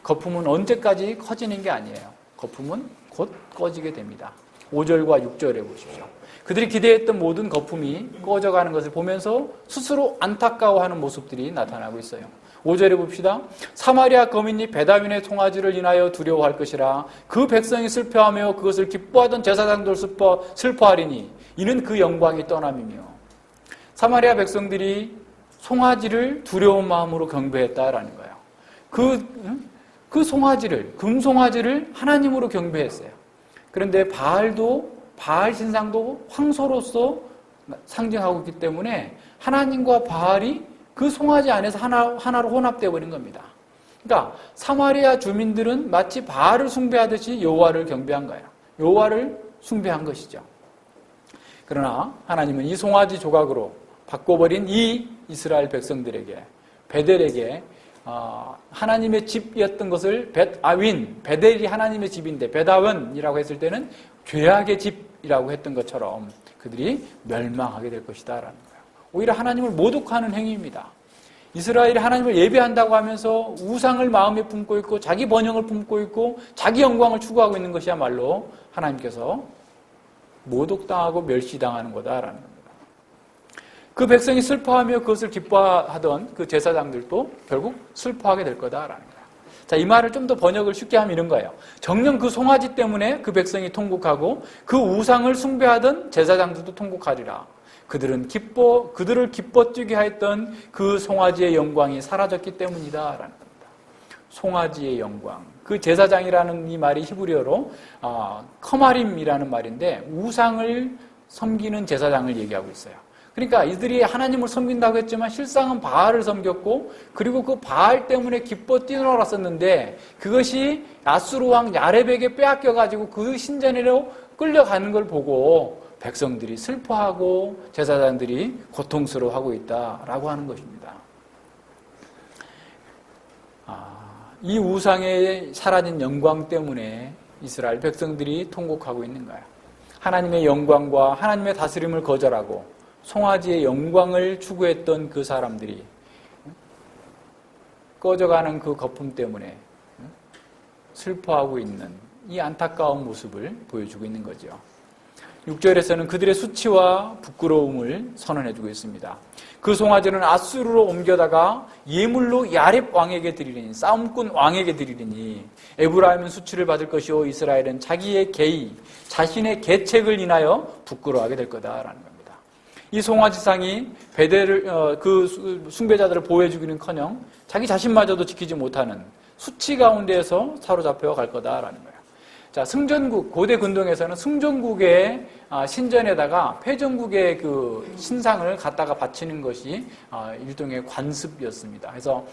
거품은 언제까지 커지는 게 아니에요. 거품은 곧 꺼지게 됩니다. 5절과 6절에 보십시오. 그들이 기대했던 모든 거품이 꺼져가는 것을 보면서 스스로 안타까워하는 모습들이 나타나고 있어요. 5절에 봅시다. 사마리아 거민이 베다윈의 송아지를 인하여 두려워할 것이라. 그 백성이 슬퍼하며 그것을 기뻐하던 제사장들 슬퍼하리니 이는 그 영광이 떠남이며. 사마리아 백성들이 송아지를 두려운 마음으로 경배했다라는 거예요. 그 송아지를, 금송아지를 하나님으로 경배했어요. 그런데 바알 신상도 황소로서 상징하고 있기 때문에 하나님과 바알이 그 송아지 안에서 하나로 혼합되어 버린 겁니다. 그러니까 사마리아 주민들은 마치 바알을 숭배하듯이 여호와를 경배한 거예요. 여호와를 숭배한 것이죠. 그러나 하나님은 이 송아지 조각으로 바꿔버린 이 이스라엘 백성들에게, 베델에게 하나님의 집이었던 것을 베델이 하나님의 집인데 베다원이라고 했을 때는 죄악의 집이라고 했던 것처럼 그들이 멸망하게 될 것이다 라는 거예요. 오히려 하나님을 모독하는 행위입니다. 이스라엘이 하나님을 예배한다고 하면서 우상을 마음에 품고 있고 자기 번영을 품고 있고 자기 영광을 추구하고 있는 것이야말로 하나님께서 모독당하고 멸시당하는 거다라는 겁니다. 그 백성이 슬퍼하며 그것을 기뻐하던 그 제사장들도 결국 슬퍼하게 될 거다라는 거예요. 자, 이 말을 좀 더 번역을 쉽게 하면 이런 거예요. 정녕 그 송아지 때문에 그 백성이 통곡하고 그 우상을 숭배하던 제사장들도 통곡하리라. 그들을 기뻐 뛰게 하였던 그 송아지의 영광이 사라졌기 때문이다라는 겁니다. 송아지의 영광. 그 제사장이라는 이 말이 히브리어로 커마림이라는 말인데 우상을 섬기는 제사장을 얘기하고 있어요. 그러니까 이들이 하나님을 섬긴다고 했지만 실상은 바알을 섬겼고 그리고 그 바알 때문에 기뻐 뛰놀았었는데 그것이 아수르 왕 야렙에게 빼앗겨가지고 그 신전으로 끌려가는 걸 보고 백성들이 슬퍼하고 제사장들이 고통스러워하고 있다라고 하는 것입니다. 이 우상의 사라진 영광 때문에 이스라엘 백성들이 통곡하고 있는 거예요. 하나님의 영광과 하나님의 다스림을 거절하고 송아지의 영광을 추구했던 그 사람들이 꺼져가는 그 거품 때문에 슬퍼하고 있는 이 안타까운 모습을 보여주고 있는 거죠. 6절에서는 그들의 수치와 부끄러움을 선언해주고 있습니다. 그 송아지는 아수르로 옮겨다가 예물로 야렙 왕에게 드리리니, 싸움꾼 왕에게 드리리니 에브라임은 수치를 받을 것이요 이스라엘은 자기의 계의, 자신의 계책을 인하여 부끄러워하게 될 거다라는 겁니다. 이 송아지상이 베델을 그 숭배자들을 보호해주기는커녕 자기 자신마저도 지키지 못하는 수치 가운데에서 사로잡혀 갈 거다라는 거예요. 자, 승전국, 고대 근동에서는 승전국의 신전에다가 패전국의 그 신상을 갖다가 바치는 것이 일종의 관습이었습니다. 그래서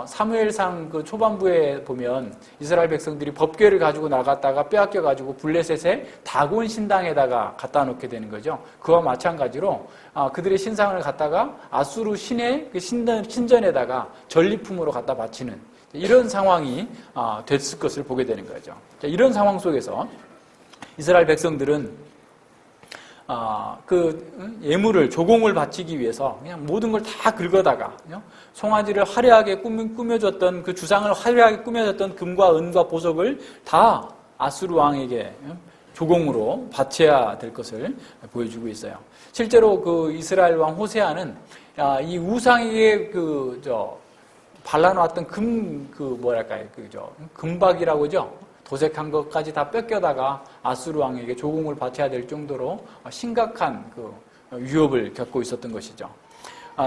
사무엘상 그 초반부에 보면 이스라엘 백성들이 법궤를 가지고 나갔다가 빼앗겨가지고 블레셋의 다곤 신당에다가 갖다 놓게 되는 거죠. 그와 마찬가지로 그들의 신상을 갖다가 아수르 신의 그 신전에다가 전리품으로 갖다 바치는 이런 상황이 됐을 것을 보게 되는 거죠. 자, 이런 상황 속에서 이스라엘 백성들은 그 예물을 조공을 바치기 위해서 그냥 모든 걸 다 긁어다가 송아지를 화려하게 꾸며줬던 그 주상을 화려하게 꾸며줬던 금과 은과 보석을 다 아수르 왕에게 조공으로 바쳐야 될 것을 보여주고 있어요. 실제로 그 이스라엘 왕 호세아는 이 우상에게 발라놓았던 금박이라고 하죠. 도색한 것까지 다 뺏겨다가 아수르 왕에게 조공을 바쳐야 될 정도로 심각한 그 위협을 겪고 있었던 것이죠.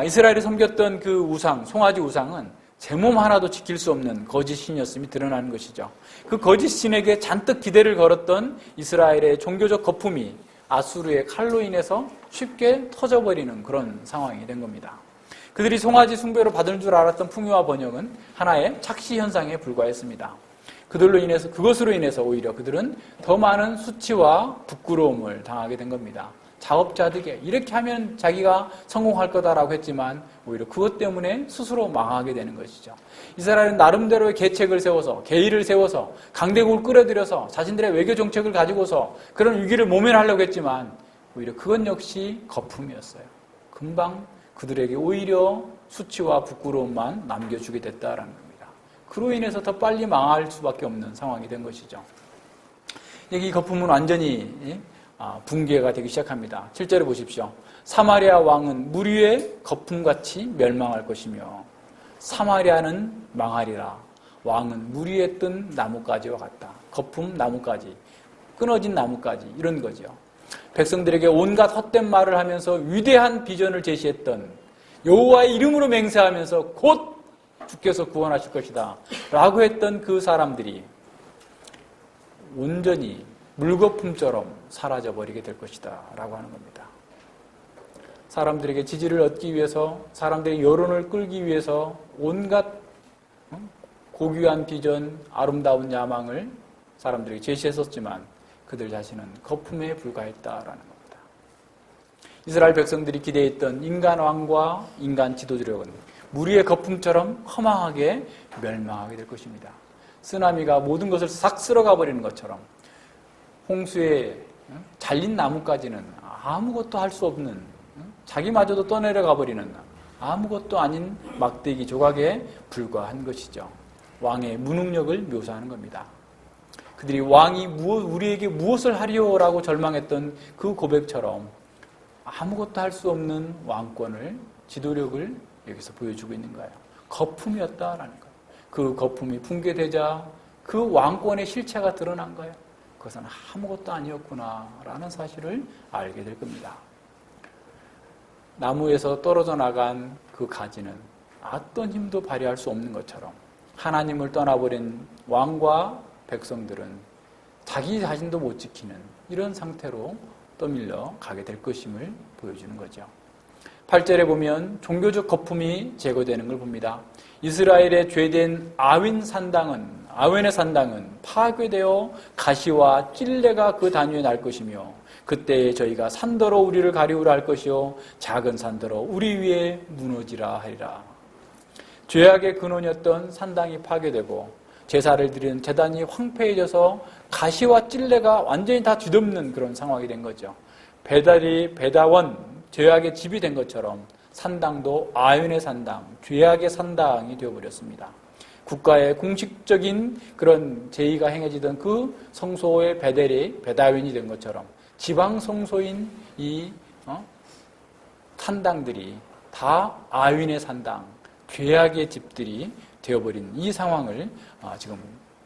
이스라엘이 섬겼던 그 우상, 송아지 우상은 제 몸 하나도 지킬 수 없는 거짓 신이었음이 드러나는 것이죠. 그 거짓 신에게 잔뜩 기대를 걸었던 이스라엘의 종교적 거품이 아수르의 칼로 인해서 쉽게 터져버리는 그런 상황이 된 겁니다. 그들이 송아지 숭배로 받을 줄 알았던 풍요와 번영은 하나의 착시 현상에 불과했습니다. 그것으로 인해서 오히려 그들은 더 많은 수치와 부끄러움을 당하게 된 겁니다. 자업자득에 이렇게 하면 자기가 성공할 거다라고 했지만 오히려 그것 때문에 스스로 망하게 되는 것이죠. 이스라엘은 나름대로의 계책을 세워서 계의를 세워서 강대국을 끌어들여서 자신들의 외교 정책을 가지고서 그런 위기를 모면하려고 했지만 오히려 그건 역시 거품이었어요. 금방 그들에게 오히려 수치와 부끄러움만 남겨주게 됐다라는 겁니다. 그로 인해서 더 빨리 망할 수밖에 없는 상황이 된 것이죠. 여기 거품은 완전히 붕괴가 되기 시작합니다. 7절에 보십시오. 사마리아 왕은 물 위에 거품같이 멸망할 것이며 사마리아는 망하리라. 왕은 물 위에 뜬 나뭇가지와 같다. 거품, 나뭇가지, 끊어진 나뭇가지, 이런 거죠. 백성들에게 온갖 헛된 말을 하면서 위대한 비전을 제시했던, 여호와의 이름으로 맹세하면서 곧 주께서 구원하실 것이다 라고 했던 그 사람들이 온전히 물거품처럼 사라져버리게 될 것이다 라고 하는 겁니다. 사람들에게 지지를 얻기 위해서, 사람들의 여론을 끌기 위해서 온갖 고귀한 비전, 아름다운 야망을 사람들에게 제시했었지만 그들 자신은 거품에 불과했다라는 겁니다. 이스라엘 백성들이 기대했던 인간 왕과 인간 지도자력은 물 위의 거품처럼 허망하게 멸망하게 될 것입니다. 쓰나미가 모든 것을 싹 쓸어가 버리는 것처럼 홍수에 잘린 나뭇가지는 아무것도 할 수 없는, 자기마저도 떠내려가 버리는 아무것도 아닌 막대기 조각에 불과한 것이죠. 왕의 무능력을 묘사하는 겁니다. 그들이 왕이 우리에게 무엇을 하리오라고 절망했던 그 고백처럼 아무것도 할 수 없는 왕권을, 지도력을 여기서 보여주고 있는 거예요. 거품이었다라는 거예요. 그 거품이 붕괴되자 그 왕권의 실체가 드러난 거예요. 그것은 아무것도 아니었구나라는 사실을 알게 될 겁니다. 나무에서 떨어져 나간 그 가지는 어떤 힘도 발휘할 수 없는 것처럼 하나님을 떠나버린 왕과 백성들은 자기 자신도 못 지키는 이런 상태로 떠밀려 가게 될 것임을 보여주는 거죠. 8절에 보면 종교적 거품이 제거되는 걸 봅니다. 이스라엘의 죄된 아웬의 산당은 파괴되어 가시와 찔레가 그 단위에 날 것이며 그때 저희가 산더러 우리를 가리우라 할 것이요 작은 산더러 우리 위에 무너지라 하리라. 죄악의 근원이었던 산당이 파괴되고 제사를 드리는 제단이 황폐해져서 가시와 찔레가 완전히 다 뒤덮는 그런 상황이 된 거죠. 배다원, 죄악의 집이 된 것처럼 산당도 아윈의 산당, 죄악의 산당이 되어버렸습니다. 국가의 공식적인 그런 제의가 행해지던 그 성소의 베델이 배다윈이 된 것처럼 지방 성소인 이 산당들이 다 아윈의 산당, 죄악의 집들이 되어버린 이 상황을 지금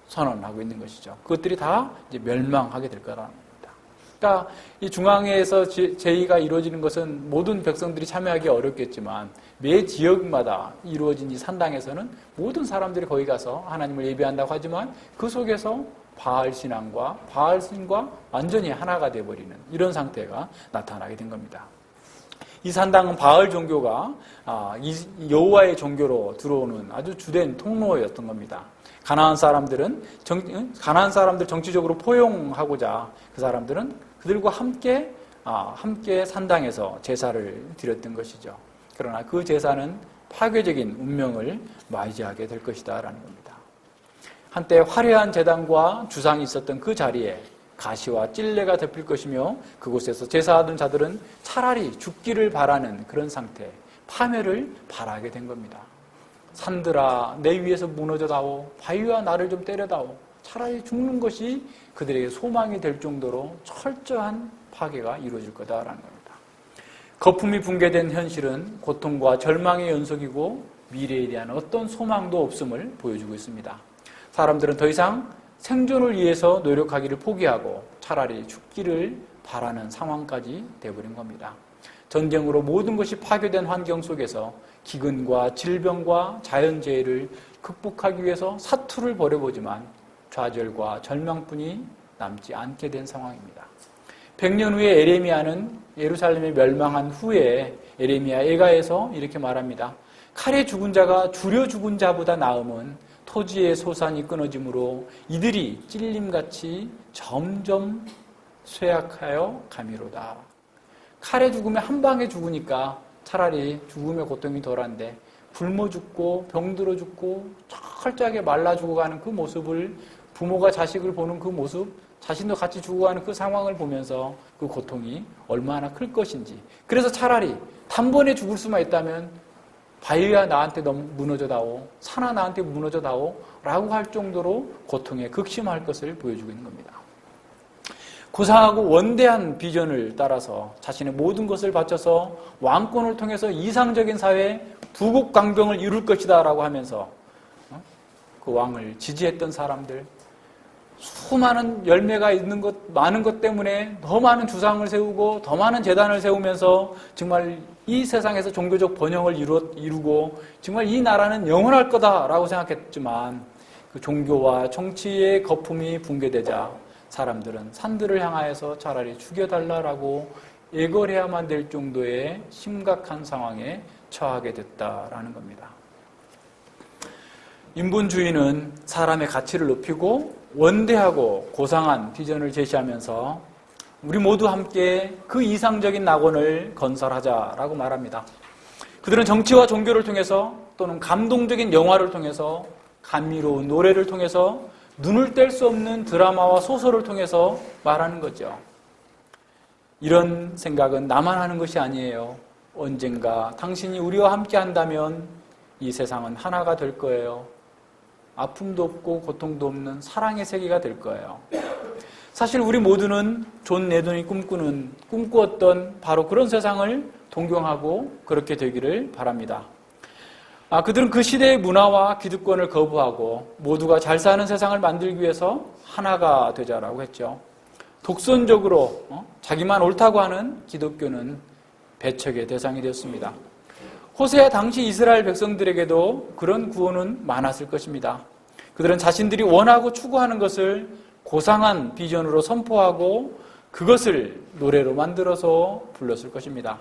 선언하고 있는 것이죠. 그것들이 다 이제 멸망하게 될 거라는 겁니다. 그러니까 이 중앙에서 제의가 이루어지는 것은 모든 백성들이 참여하기 어렵겠지만 매 지역마다 이루어진 이 산당에서는 모든 사람들이 거기 가서 하나님을 예배한다고 하지만 그 속에서 바알 신앙과 바알 신과 완전히 하나가 되어버리는 이런 상태가 나타나게 된 겁니다. 이 산당은 바알 종교가 여호와의 종교로 들어오는 아주 주된 통로였던 겁니다. 가나안 사람들 정치적으로 포용하고자 그 사람들은 그들과 함께 산당에서 제사를 드렸던 것이죠. 그러나 그 제사는 파괴적인 운명을 맞이하게 될 것이다라는 겁니다. 한때 화려한 제단과 주상이 있었던 그 자리에 가시와 찔레가 덮일 것이며 그곳에서 제사하던 자들은 차라리 죽기를 바라는 그런 상태, 파멸을 바라게 된 겁니다. 산들아 내 위에서 무너져다오, 바위와 나를 좀 때려다오. 차라리 죽는 것이 그들에게 소망이 될 정도로 철저한 파괴가 이루어질 거다라는 겁니다. 거품이 붕괴된 현실은 고통과 절망의 연속이고 미래에 대한 어떤 소망도 없음을 보여주고 있습니다. 사람들은 더 이상 생존을 위해서 노력하기를 포기하고 차라리 죽기를 바라는 상황까지 되어버린 겁니다. 전쟁으로 모든 것이 파괴된 환경 속에서 기근과 질병과 자연재해를 극복하기 위해서 사투를 벌여보지만 좌절과 절망뿐이 남지 않게 된 상황입니다. 100년 후에 에레미야는 예루살렘이 멸망한 후에 에레미야 애가에서 이렇게 말합니다. 칼에 죽은 자가 주려 죽은 자보다 나음은 토지의 소산이 끊어짐으로 이들이 찔림같이 점점 쇠약하여 가미로다. 칼에 죽으면 한 방에 죽으니까 차라리 죽음의 고통이 덜한데 굶어 죽고 병들어 죽고 철저하게 말라 죽어가는 그 모습을 부모가 자식을 보는 그 모습, 자신도 같이 죽어가는 그 상황을 보면서 그 고통이 얼마나 클 것인지, 그래서 차라리 단번에 죽을 수만 있다면 바위야 나한테 너무 무너져다오, 산아 나한테 무너져다오 라고 할 정도로 고통에 극심할 것을 보여주고 있는 겁니다. 고상하고 원대한 비전을 따라서 자신의 모든 것을 바쳐서 왕권을 통해서 이상적인 사회, 부국강병을 이룰 것이다 라고 하면서 그 왕을 지지했던 사람들, 수많은 열매가 있는 것, 많은 것 때문에 더 많은 주상을 세우고 더 많은 재단을 세우면서 정말 이 세상에서 종교적 번영을 이루고 정말 이 나라는 영원할 거다라고 생각했지만 그 종교와 정치의 거품이 붕괴되자 사람들은 산들을 향하여서 차라리 죽여달라라고 애걸해야만 될 정도의 심각한 상황에 처하게 됐다라는 겁니다. 인본주의는 사람의 가치를 높이고 원대하고 고상한 비전을 제시하면서 우리 모두 함께 그 이상적인 낙원을 건설하자라고 말합니다. 그들은 정치와 종교를 통해서 또는 감동적인 영화를 통해서 감미로운 노래를 통해서 눈을 뗄 수 없는 드라마와 소설을 통해서 말하는 거죠. 이런 생각은 나만 하는 것이 아니에요. 언젠가 당신이 우리와 함께 한다면 이 세상은 하나가 될 거예요. 아픔도 없고 고통도 없는 사랑의 세계가 될 거예요. 사실 우리 모두는 존 레논이 꿈꾸었던 바로 그런 세상을 동경하고 그렇게 되기를 바랍니다. 그들은 그 시대의 문화와 기득권을 거부하고 모두가 잘 사는 세상을 만들기 위해서 하나가 되자라고 했죠. 독선적으로 자기만 옳다고 하는 기독교는 배척의 대상이 되었습니다. 호세아 당시 이스라엘 백성들에게도 그런 구원은 많았을 것입니다. 그들은 자신들이 원하고 추구하는 것을 고상한 비전으로 선포하고 그것을 노래로 만들어서 불렀을 것입니다.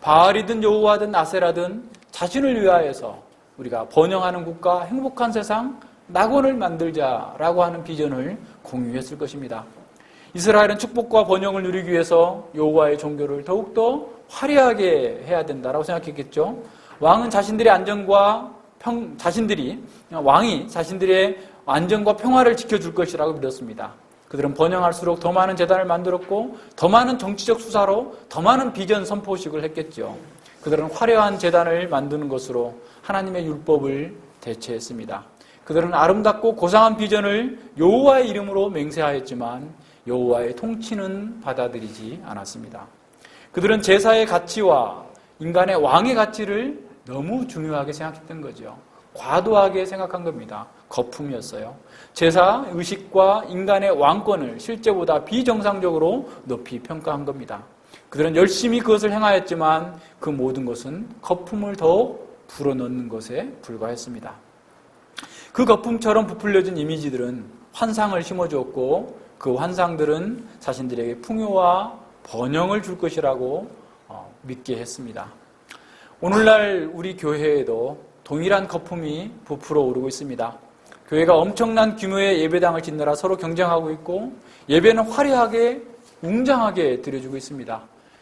바알이든 여호와든 아세라든 자신을 위하여서 우리가 번영하는 국가, 행복한 세상, 낙원을 만들자라고 하는 비전을 공유했을 것입니다. 이스라엘은 축복과 번영을 누리기 위해서 여호와의 종교를 더욱더 화려하게 해야 된다라고 생각했겠죠. 왕이 자신들의 안정과 평화를 지켜줄 것이라고 믿었습니다. 그들은 번영할수록 더 많은 재단을 만들었고 더 많은 정치적 수사로 더 많은 비전 선포식을 했겠죠. 그들은 화려한 재단을 만드는 것으로 하나님의 율법을 대체했습니다. 그들은 아름답고 고상한 비전을 여호와의 이름으로 맹세하였지만 여호와의 통치는 받아들이지 않았습니다. 그들은 제사의 가치와 인간의 왕의 가치를 너무 중요하게 생각했던 거죠. 과도하게 생각한 겁니다. 거품이었어요. 제사, 의식과 인간의 왕권을 실제보다 비정상적으로 높이 평가한 겁니다. 그들은 열심히 그것을 행하였지만 그 모든 것은 거품을 더욱 불어넣는 것에 불과했습니다. 그 거품처럼 부풀려진 이미지들은 환상을 심어주었고 그 환상들은 자신들에게 풍요와 번영을 줄 것이라고 믿게 했습니다. 오늘날 우리 교회에도 동일한 거품이 부풀어 오르고 있습니다. 교회가 엄청난 규모의 예배당을 짓느라 서로 경쟁하고 있고 예배는 화려하게 웅장하게 드려주고 있습니다.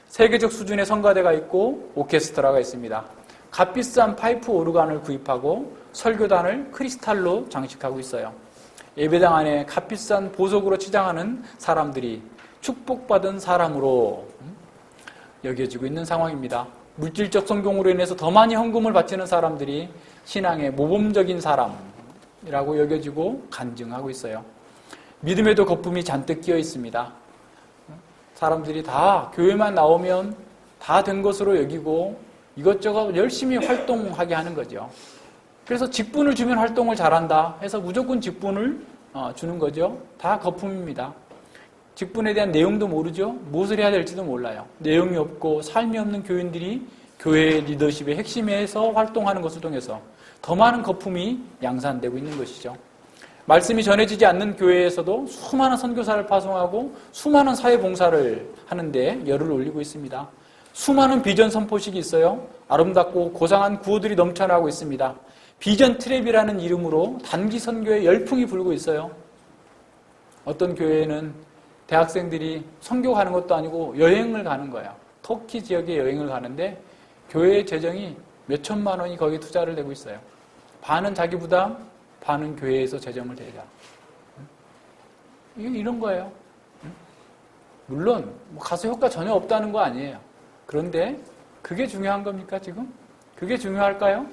세계적 수준의 성가대가 있고 오케스트라가 있습니다. 값비싼 파이프 오르간을 구입하고 설교단을 크리스탈로 장식하고 있어요. 예배당 안에 값비싼 보석으로 치장하는 사람들이 축복받은 사람으로 여겨지고 있는 상황입니다. 물질적 성공으로 인해서 더 많이 헌금을 바치는 사람들이 신앙의 모범적인 사람이라고 여겨지고 간증하고 있어요. 믿음에도 거품이 잔뜩 끼어 있습니다. 사람들이 다 교회만 나오면 다 된 것으로 여기고 이것저것 열심히 활동하게 하는 거죠. 그래서 직분을 주면 활동을 잘한다 해서 무조건 직분을 주는 거죠. 다 거품입니다. 직분에 대한 내용도 모르죠. 무엇을 해야 될지도 몰라요. 내용이 없고 삶이 없는 교인들이 교회의 리더십의 핵심에서 활동하는 것을 통해서 더 많은 거품이 양산되고 있는 것이죠. 말씀이 전해지지 않는 교회에서도 수많은 선교사를 파송하고 수많은 사회봉사를 하는데 열을 올리고 있습니다. 수많은 비전 선포식이 있어요. 아름답고 고상한 구호들이 넘쳐나고 있습니다. 비전 트랩이라는 이름으로 단기 선교에 열풍이 불고 있어요. 어떤 교회에는 대학생들이 선교 가는 것도 아니고 여행을 가는 거예요. 터키 지역에 여행을 가는데 교회의 재정이 몇 천만 원이 거기에 투자를 되고 있어요. 반은 자기 부담, 반은 교회에서 재정을 대자. 이런 거예요. 물론 가서 효과 전혀 없다는 거 아니에요. 그런데 그게 중요한 겁니까 지금? 그게 중요할까요?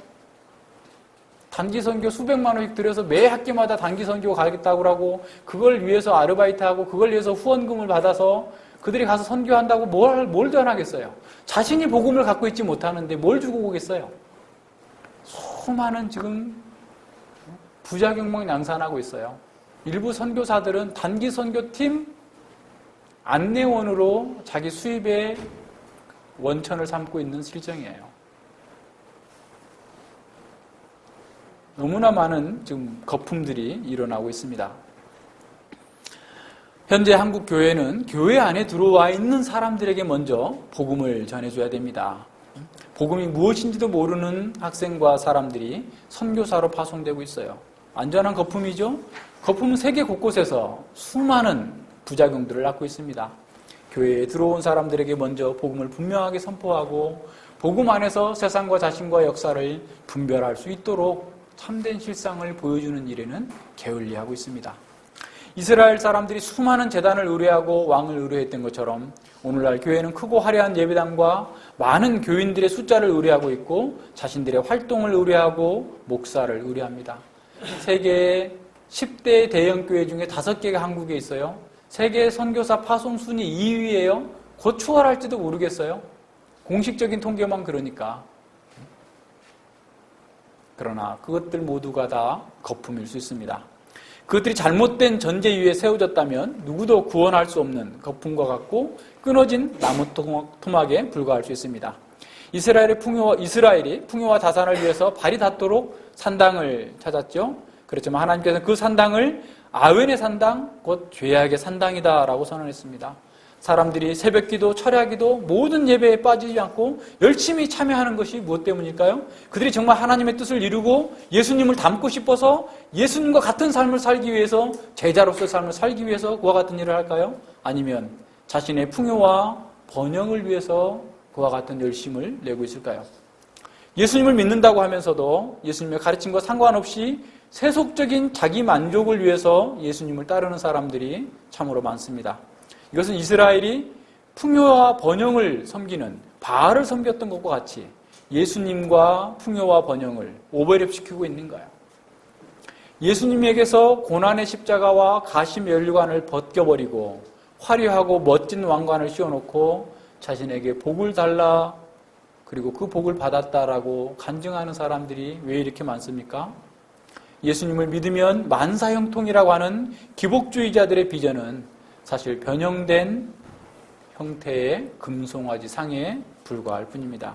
단기 선교 수백만 원씩 들여서 매 학기마다 단기 선교 가겠다고 하고 그걸 위해서 아르바이트하고 그걸 위해서 후원금을 받아서 그들이 가서 선교한다고 뭘 더 하겠어요? 자신이 복음을 갖고 있지 못하는데 뭘 주고 오겠어요? 수많은 지금 부작용만 양산하고 있어요. 일부 선교사들은 단기 선교팀 안내원으로 자기 수입의 원천을 삼고 있는 실정이에요. 너무나 많은 지금 거품들이 일어나고 있습니다. 현재 한국 교회는 교회 안에 들어와 있는 사람들에게 먼저 복음을 전해줘야 됩니다. 복음이 무엇인지도 모르는 학생과 사람들이 선교사로 파송되고 있어요. 안전한 거품이죠? 거품은 세계 곳곳에서 수많은 부작용들을 낳고 있습니다. 교회에 들어온 사람들에게 먼저 복음을 분명하게 선포하고 복음 안에서 세상과 자신과의 역사를 분별할 수 있도록 참된 실상을 보여주는 일에는 게을리하고 있습니다. 이스라엘 사람들이 수많은 제단을 의뢰하고 왕을 의뢰했던 것처럼 오늘날 교회는 크고 화려한 예배당과 많은 교인들의 숫자를 의뢰하고 있고 자신들의 활동을 의뢰하고 목사를 의뢰합니다. 세계 10대 대형교회 중에 5개가 한국에 있어요. 세계 선교사 파송 순위 2위예요. 곧 추월할지도 모르겠어요. 공식적인 통계만 그러니까. 그러나 그것들 모두가 다 거품일 수 있습니다. 그것들이 잘못된 전제 위에 세워졌다면 누구도 구원할 수 없는 거품과 같고 끊어진 나무 토막에 불과할 수 있습니다. 이스라엘이 풍요와 다산을 위해서 발이 닿도록 산당을 찾았죠. 그렇지만 하나님께서는 그 산당을 아웬의 산당, 곧 죄악의 산당이다라고 선언했습니다. 사람들이 새벽기도, 철야기도 모든 예배에 빠지지 않고 열심히 참여하는 것이 무엇 때문일까요? 그들이 정말 하나님의 뜻을 이루고 예수님을 닮고 싶어서 예수님과 같은 삶을 살기 위해서 제자로서의 삶을 살기 위해서 그와 같은 일을 할까요? 아니면 자신의 풍요와 번영을 위해서 그와 같은 열심을 내고 있을까요? 예수님을 믿는다고 하면서도 예수님의 가르침과 상관없이 세속적인 자기 만족을 위해서 예수님을 따르는 사람들이 참으로 많습니다. 이것은 이스라엘이 풍요와 번영을 섬기는 바알을 섬겼던 것과 같이 예수님과 풍요와 번영을 오버랩시키고 있는 거예요. 예수님에게서 고난의 십자가와 가시면류관을 벗겨버리고 화려하고 멋진 왕관을 씌워놓고 자신에게 복을 달라 그리고 그 복을 받았다라고 간증하는 사람들이 왜 이렇게 많습니까? 예수님을 믿으면 만사형통이라고 하는 기복주의자들의 비전은 사실 변형된 형태의 금송아지 상에 불과할 뿐입니다.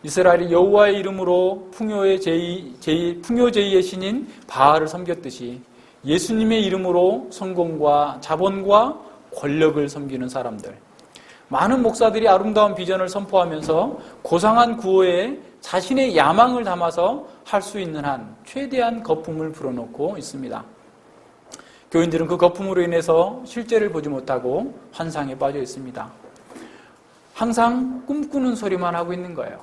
이스라엘이 여호와의 이름으로 풍요 제의의 신인 바알을 섬겼듯이 예수님의 이름으로 성공과 자본과 권력을 섬기는 사람들, 많은 목사들이 아름다운 비전을 선포하면서 고상한 구호에 자신의 야망을 담아서 할 수 있는 한 최대한 거품을 불어넣고 있습니다. 교인들은 그 거품으로 인해서 실제를 보지 못하고 환상에 빠져 있습니다. 항상 꿈꾸는 소리만 하고 있는 거예요.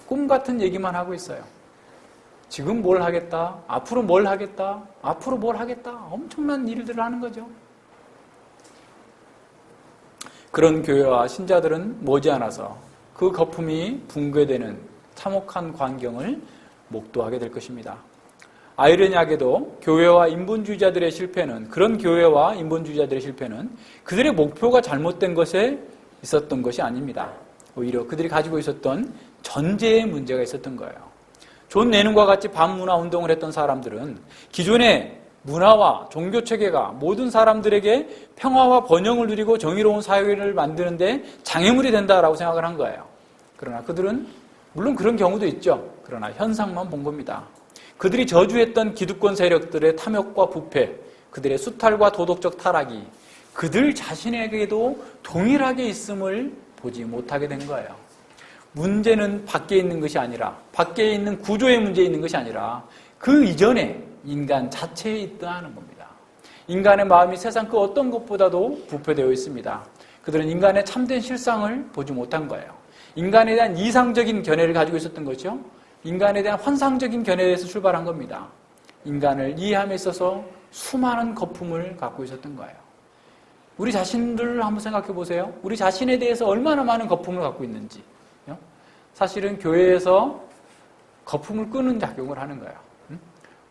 꿈 같은 얘기만 하고 있어요. 지금 뭘 하겠다, 앞으로 뭘 하겠다, 앞으로 뭘 하겠다, 엄청난 일들을 하는 거죠. 그런 교회와 신자들은 머지않아서 그 거품이 붕괴되는 참혹한 광경을 목도하게 될 것입니다. 아이러니하게도 교회와 인본주의자들의 실패는, 그런 교회와 인본주의자들의 실패는 그들의 목표가 잘못된 것에 있었던 것이 아닙니다. 오히려 그들이 가지고 있었던 전제에 문제가 있었던 거예요. 존 레논과 같이 반문화 운동을 했던 사람들은 기존의 문화와 종교체계가 모든 사람들에게 평화와 번영을 누리고 정의로운 사회를 만드는데 장애물이 된다라고 생각을 한 거예요. 그러나 그들은 물론 그런 경우도 있죠. 그러나 현상만 본 겁니다. 그들이 저주했던 기득권 세력들의 탐욕과 부패, 그들의 수탈과 도덕적 타락이 그들 자신에게도 동일하게 있음을 보지 못하게 된 거예요. 문제는 밖에 있는 것이 아니라, 밖에 있는 구조의 문제에 있는 것이 아니라 그 이전에 인간 자체에 있다는 겁니다. 인간의 마음이 세상 그 어떤 것보다도 부패되어 있습니다. 그들은 인간의 참된 실상을 보지 못한 거예요. 인간에 대한 이상적인 견해를 가지고 있었던 거죠. 인간에 대한 환상적인 견해에서 출발한 겁니다. 인간을 이해함에 있어서 수많은 거품을 갖고 있었던 거예요. 우리 자신들을 한번 생각해 보세요. 우리 자신에 대해서 얼마나 많은 거품을 갖고 있는지. 사실은 교회에서 거품을 끄는 작용을 하는 거예요.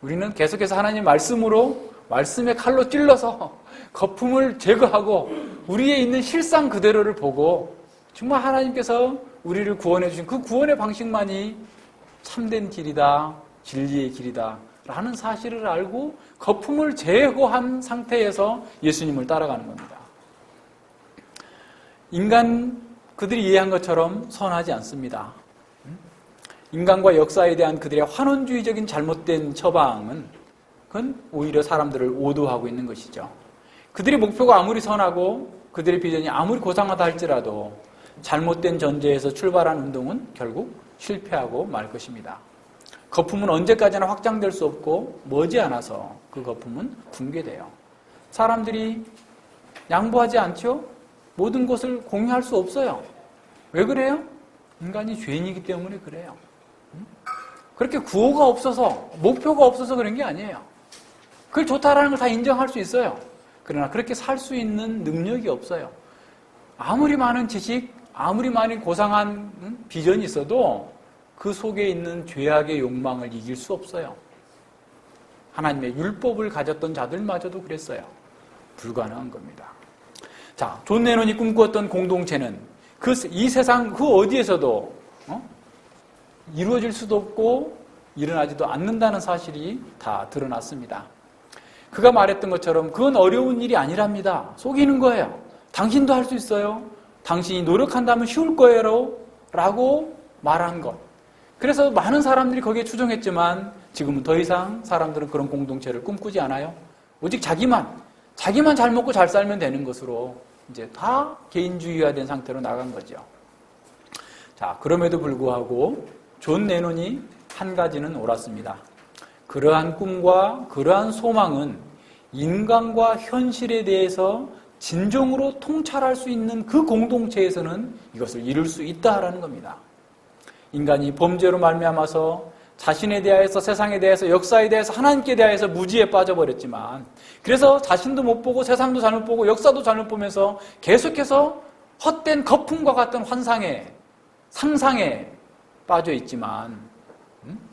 우리는 계속해서 하나님 말씀의 칼로 찔러서 거품을 제거하고 우리에 있는 실상 그대로를 보고 정말 하나님께서 우리를 구원해 주신 그 구원의 방식만이 참된 길이다, 진리의 길이다 라는 사실을 알고 거품을 제거한 상태에서 예수님을 따라가는 겁니다. 그들이 이해한 것처럼 선하지 않습니다. 인간과 역사에 대한 그들의 환원주의적인 잘못된 처방은 그건 오히려 사람들을 오도하고 있는 것이죠. 그들의 목표가 아무리 선하고 그들의 비전이 아무리 고상하다 할지라도 잘못된 전제에서 출발한 운동은 결국 실패하고 말 것입니다. 거품은 언제까지나 확장될 수 없고 머지않아서 그 거품은 붕괴돼요. 사람들이 양보하지 않죠? 모든 것을 공유할 수 없어요. 왜 그래요? 인간이 죄인이기 때문에 그래요. 그렇게 구호가 없어서, 목표가 없어서 그런 게 아니에요. 그걸 좋다라는 걸 다 인정할 수 있어요. 그러나 그렇게 살 수 있는 능력이 없어요. 아무리 많은 지식, 아무리 많이 고상한 비전이 있어도 그 속에 있는 죄악의 욕망을 이길 수 없어요. 하나님의 율법을 가졌던 자들마저도 그랬어요. 불가능한 겁니다. 자, 존 레논이 꿈꾸었던 공동체는 이 세상 그 어디에서도 이루어질 수도 없고 일어나지도 않는다는 사실이 다 드러났습니다. 그가 말했던 것처럼 그건 어려운 일이 아니랍니다. 속이는 거예요. 당신도 할 수 있어요. 당신이 노력한다면 쉬울 거예요. 라고 말한 것. 그래서 많은 사람들이 거기에 추종했지만 지금은 더 이상 사람들은 그런 공동체를 꿈꾸지 않아요. 오직 자기만 잘 먹고 잘 살면 되는 것으로 이제 다 개인주의화된 상태로 나간 거죠. 자, 그럼에도 불구하고 존 레논이 한 가지는 옳았습니다. 그러한 꿈과 그러한 소망은 인간과 현실에 대해서 진정으로 통찰할 수 있는 그 공동체에서는 이것을 이룰 수 있다라는 겁니다. 인간이 범죄로 말미암아서 자신에 대하여서 세상에 대해서 역사에 대해서 하나님께 대하여서 무지에 빠져버렸지만 그래서 자신도 못 보고 세상도 잘못 보고 역사도 잘못 보면서 계속해서 헛된 거품과 같은 환상에 상상에 빠져 있지만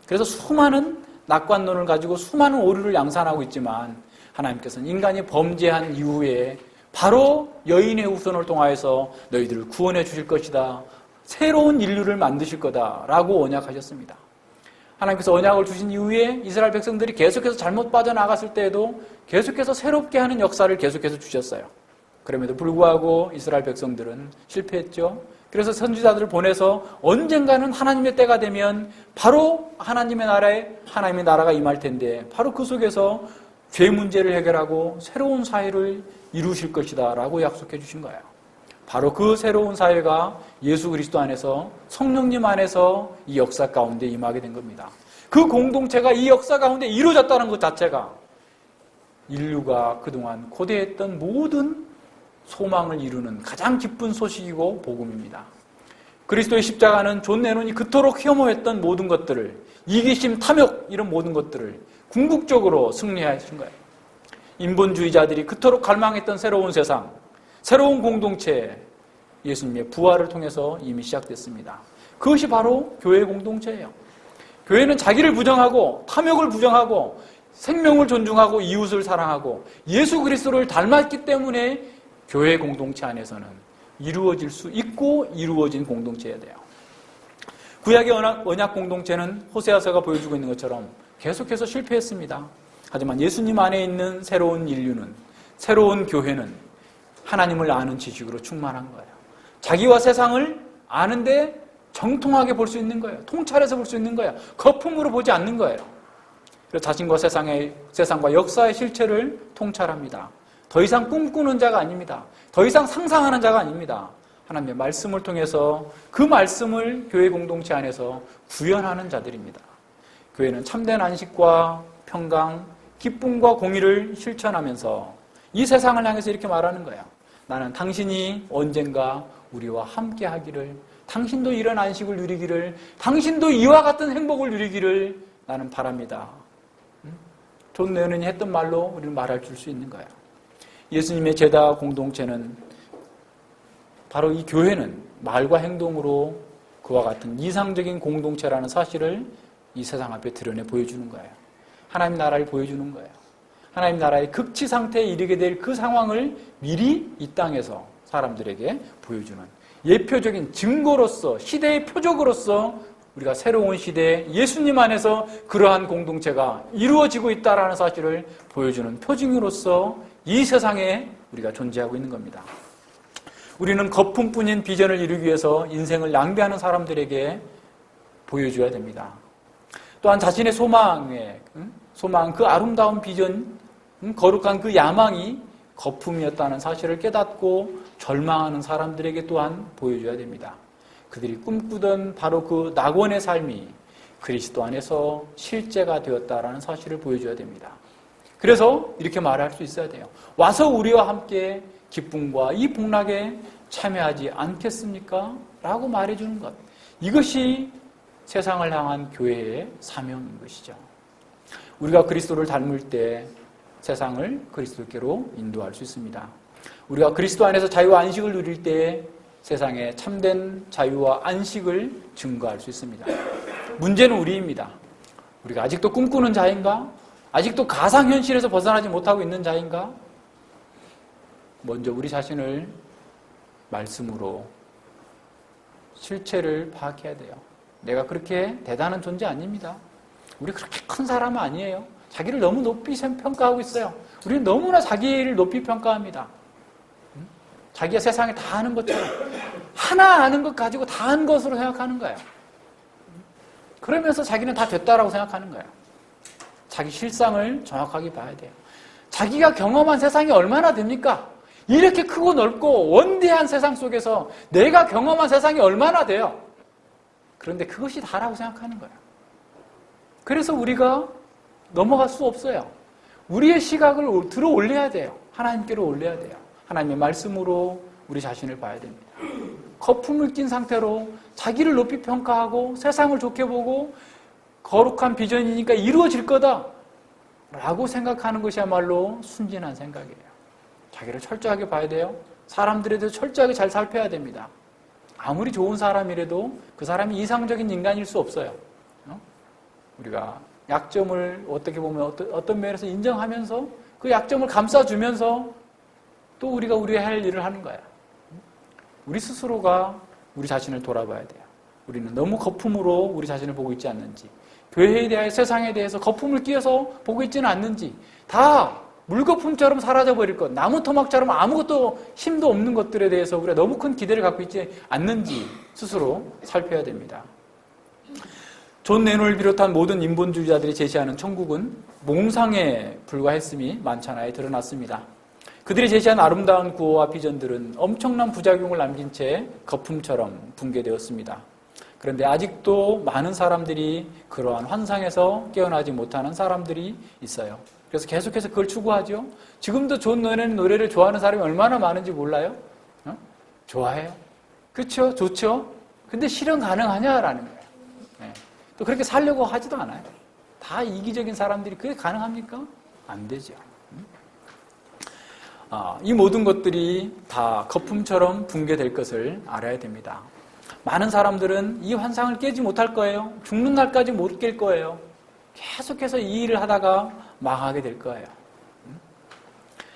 그래서 수많은 낙관론을 가지고 수많은 오류를 양산하고 있지만 하나님께서는 인간이 범죄한 이후에 바로 여인의 후손을 통하여서 너희들을 구원해 주실 것이다. 새로운 인류를 만드실 거다라고 언약하셨습니다. 하나님께서 언약을 주신 이후에 이스라엘 백성들이 계속해서 잘못 빠져나갔을 때에도 계속해서 새롭게 하는 역사를 계속해서 주셨어요. 그럼에도 불구하고 이스라엘 백성들은 실패했죠. 그래서 선지자들을 보내서 언젠가는 하나님의 때가 되면 바로 하나님의 나라가 임할 텐데 바로 그 속에서 죄 문제를 해결하고 새로운 사회를 이루실 것이다 라고 약속해 주신 거예요. 바로 그 새로운 사회가 예수 그리스도 안에서 성령님 안에서 이 역사 가운데 임하게 된 겁니다. 그 공동체가 이 역사 가운데 이루어졌다는 것 자체가 인류가 그동안 고대했던 모든 소망을 이루는 가장 기쁜 소식이고 복음입니다. 그리스도의 십자가는 존 레논이 그토록 혐오했던 모든 것들을 이기심, 탐욕 이런 모든 것들을 궁극적으로 승리하신 거예요. 인본주의자들이 그토록 갈망했던 새로운 세상, 새로운 공동체, 예수님의 부활을 통해서 이미 시작됐습니다. 그것이 바로 교회 공동체예요. 교회는 자기를 부정하고 탐욕을 부정하고 생명을 존중하고 이웃을 사랑하고 예수 그리스도를 닮았기 때문에 교회 공동체 안에서는 이루어질 수 있고 이루어진 공동체여야 돼요. 구약의 언약 공동체는 호세아서가 보여주고 있는 것처럼 계속해서 실패했습니다. 하지만 예수님 안에 있는 새로운 인류는, 새로운 교회는 하나님을 아는 지식으로 충만한 거예요. 자기와 세상을 아는데 정통하게 볼 수 있는 거예요. 통찰해서 볼 수 있는 거예요. 거품으로 보지 않는 거예요. 그래서 자신과 세상과 역사의 실체를 통찰합니다. 더 이상 꿈꾸는 자가 아닙니다. 더 이상 상상하는 자가 아닙니다. 하나님의 말씀을 통해서 그 말씀을 교회 공동체 안에서 구현하는 자들입니다. 교회는 참된 안식과 평강, 기쁨과 공의를 실천하면서 이 세상을 향해서 이렇게 말하는 거예요. 나는 당신이 언젠가 우리와 함께 하기를, 당신도 이런 안식을 누리기를, 당신도 이와 같은 행복을 누리기를 나는 바랍니다. 존 레논이 했던 말로 우리는 말할 수 있는 거예요. 예수님의 제자 공동체는 바로 이 교회는 말과 행동으로 그와 같은 이상적인 공동체라는 사실을 이 세상 앞에 드러내 보여주는 거예요. 하나님 나라를 보여주는 거예요. 하나님 나라의 극치 상태에 이르게 될 그 상황을 미리 이 땅에서 사람들에게 보여주는 예표적인 증거로서, 시대의 표적으로서 우리가 새로운 시대에 예수님 안에서 그러한 공동체가 이루어지고 있다는 사실을 보여주는 표징으로서 이 세상에 우리가 존재하고 있는 겁니다. 우리는 거품뿐인 비전을 이루기 위해서 인생을 낭비하는 사람들에게 보여줘야 됩니다. 또한 자신의 소망, 그 아름다운 비전, 거룩한 그 야망이 거품이었다는 사실을 깨닫고 절망하는 사람들에게 또한 보여줘야 됩니다. 그들이 꿈꾸던 바로 그 낙원의 삶이 그리스도 안에서 실제가 되었다라는 사실을 보여줘야 됩니다. 그래서 이렇게 말할 수 있어야 돼요. 와서 우리와 함께 기쁨과 이 복락에 참여하지 않겠습니까? 라고 말해주는 것. 이것이 세상을 향한 교회의 사명인 것이죠. 우리가 그리스도를 닮을 때 세상을 그리스도께로 인도할 수 있습니다. 우리가 그리스도 안에서 자유와 안식을 누릴 때 세상에 참된 자유와 안식을 증거할 수 있습니다. 문제는 우리입니다. 우리가 아직도 꿈꾸는 자인가? 아직도 가상현실에서 벗어나지 못하고 있는 자인가? 먼저 우리 자신을 말씀으로 실체를 파악해야 돼요. 내가 그렇게 대단한 존재 아닙니다. 우리 그렇게 큰 사람은 아니에요. 자기를 너무 높이 평가하고 있어요. 우리는 너무나 자기를 높이 평가합니다. 자기가 세상에 다 아는 것처럼 하나 아는 것 가지고 다 아는 것으로 생각하는 거예요. 그러면서 자기는 다 됐다라고 생각하는 거예요. 자기 실상을 정확하게 봐야 돼요. 자기가 경험한 세상이 얼마나 됩니까? 이렇게 크고 넓고 원대한 세상 속에서 내가 경험한 세상이 얼마나 돼요? 그런데 그것이 다라고 생각하는 거예요. 그래서 우리가 넘어갈 수 없어요. 우리의 시각을 들어 올려야 돼요. 하나님께로 올려야 돼요. 하나님의 말씀으로 우리 자신을 봐야 됩니다. 거품을 낀 상태로 자기를 높이 평가하고 세상을 좋게 보고 거룩한 비전이니까 이루어질 거다 라고 생각하는 것이야말로 순진한 생각이에요. 자기를 철저하게 봐야 돼요. 사람들에 대해서 철저하게 잘 살펴야 됩니다. 아무리 좋은 사람이라도 그 사람이 이상적인 인간일 수 없어요. 우리가 약점을 어떻게 보면 어떤 면에서 인정하면서 그 약점을 감싸주면서 또 우리가 우리의 할 일을 하는 거야. 우리 스스로가 우리 자신을 돌아봐야 돼요. 우리는 너무 거품으로 우리 자신을 보고 있지 않는지, 교회에 대하여 세상에 대해서 거품을 끼워서 보고 있지는 않는지, 다 물거품처럼 사라져버릴 것, 나무 토막처럼 아무것도 힘도 없는 것들에 대해서 우리가 너무 큰 기대를 갖고 있지 않는지 스스로 살펴야 됩니다. 존 레논을 비롯한 모든 인본주의자들이 제시하는 천국은 몽상에 불과했음이 만천하에 드러났습니다. 그들이 제시한 아름다운 구호와 비전들은 엄청난 부작용을 남긴 채 거품처럼 붕괴되었습니다. 그런데 아직도 많은 사람들이 그러한 환상에서 깨어나지 못하는 사람들이 있어요. 그래서 계속해서 그걸 추구하죠. 지금도 존 레논 노래를 좋아하는 사람이 얼마나 많은지 몰라요? 좋아해요. 그렇죠? 좋죠? 근데 실현 가능하냐라는 거예요. 네. 또 그렇게 살려고 하지도 않아요. 다 이기적인 사람들이 그게 가능합니까? 안 되죠. 이 모든 것들이 다 거품처럼 붕괴될 것을 알아야 됩니다. 많은 사람들은 이 환상을 깨지 못할 거예요. 죽는 날까지 못 깰 거예요. 계속해서 이 일을 하다가 망하게 될 거예요.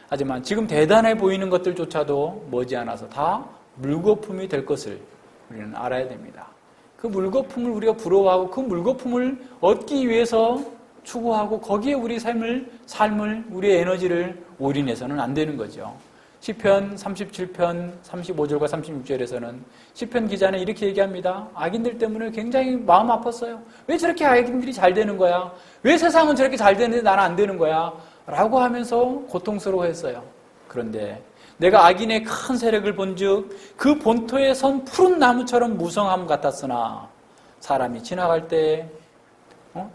하지만 지금 대단해 보이는 것들조차도 머지않아서 다 물거품이 될 것을 우리는 알아야 됩니다. 그 물거품을 우리가 부러워하고 그 물거품을 얻기 위해서 추구하고 거기에 우리 삶을 우리의 에너지를 올인해서는 안 되는 거죠. 시편 37편 35절과 36절에서는 시편 기자는 이렇게 얘기합니다. 악인들 때문에 굉장히 마음 아팠어요. 왜 저렇게 악인들이 잘 되는 거야? 왜 세상은 저렇게 잘 되는데 나는 안 되는 거야? 라고 하면서 고통스러워했어요. 그런데 내가 악인의 큰 세력을 본즉 그 본토에 선 푸른 나무처럼 무성함 같았으나 사람이 지나갈 때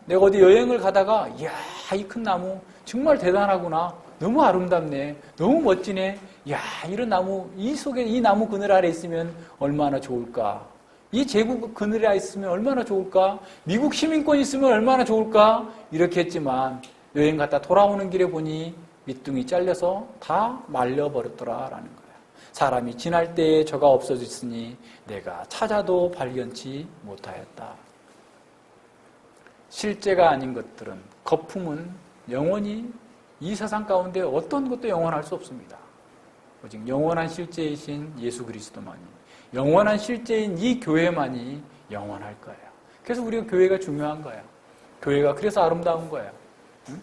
내가 어디 여행을 가다가 이야 이 큰 나무 정말 대단하구나. 너무 아름답네. 너무 멋지네. 이야 이런 나무 이 속에 이 나무 그늘 아래 있으면 얼마나 좋을까. 이 제국 그늘 아래 있으면 얼마나 좋을까. 미국 시민권이 있으면 얼마나 좋을까. 이렇게 했지만 여행 갔다 돌아오는 길에 보니 밑둥이 잘려서 다 말려버렸더라라는 거예요. 사람이 지날 때에 저가 없어졌으니 내가 찾아도 발견치 못하였다. 실제가 아닌 것들은, 거품은 영원히 이 세상 가운데 어떤 것도 영원할 수 없습니다. 오직 영원한 실제이신 예수 그리스도만이, 영원한 실제인 이 교회만이 영원할 거예요. 그래서 우리가 교회가 중요한 거예요. 교회가 그래서 아름다운 거예요.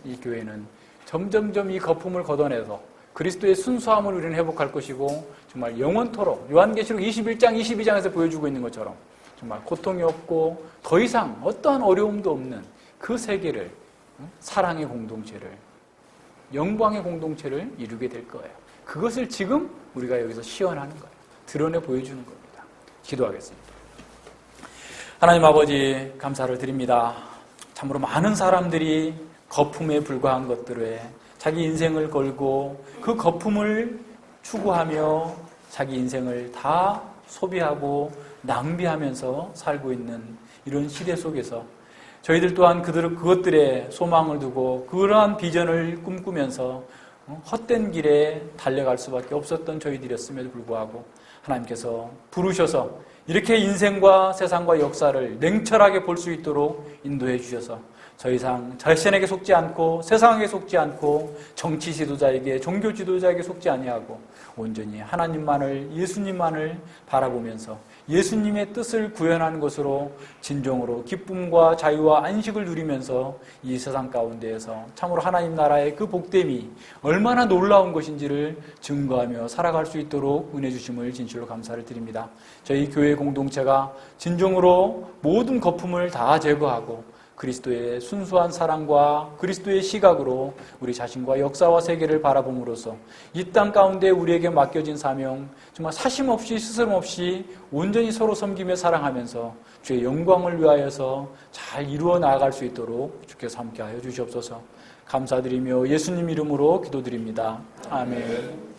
이 교회는 점점점 이 거품을 걷어내서 그리스도의 순수함을 우리는 회복할 것이고, 정말 영원토록 요한계시록 21장, 22장에서 보여주고 있는 것처럼 정말 고통이 없고 더 이상 어떠한 어려움도 없는 그 세계를, 사랑의 공동체를, 영광의 공동체를 이루게 될 거예요. 그것을 지금 우리가 여기서 시연하는 거예요. 드러내 보여주는 겁니다. 기도하겠습니다. 하나님 아버지, 감사를 드립니다. 참으로 많은 사람들이 거품에 불과한 것들에 자기 인생을 걸고 그 거품을 추구하며 자기 인생을 다 소비하고 낭비하면서 살고 있는 이런 시대 속에서 저희들 또한 그것들에 소망을 두고 그러한 비전을 꿈꾸면서 헛된 길에 달려갈 수밖에 없었던 저희들이었음에도 불구하고 하나님께서 부르셔서 이렇게 인생과 세상과 역사를 냉철하게 볼 수 있도록 인도해 주셔서 더 이상 자신에게 속지 않고 세상에게 속지 않고 정치 지도자에게, 종교 지도자에게 속지 아니하고 온전히 하나님만을, 예수님만을 바라보면서 예수님의 뜻을 구현하는 것으로 진정으로 기쁨과 자유와 안식을 누리면서 이 세상 가운데에서 참으로 하나님 나라의 그 복됨이 얼마나 놀라운 것인지를 증거하며 살아갈 수 있도록 은혜 주심을 진실로 감사를 드립니다. 저희 교회 공동체가 진정으로 모든 거품을 다 제거하고 그리스도의 순수한 사랑과 그리스도의 시각으로 우리 자신과 역사와 세계를 바라봄으로써 이 땅 가운데 우리에게 맡겨진 사명, 정말 사심 없이 스스럼 없이 온전히 서로 섬기며 사랑하면서 주의 영광을 위하여서 잘 이루어 나아갈 수 있도록 주께서 함께하여 주시옵소서. 감사드리며 예수님 이름으로 기도드립니다. 아멘.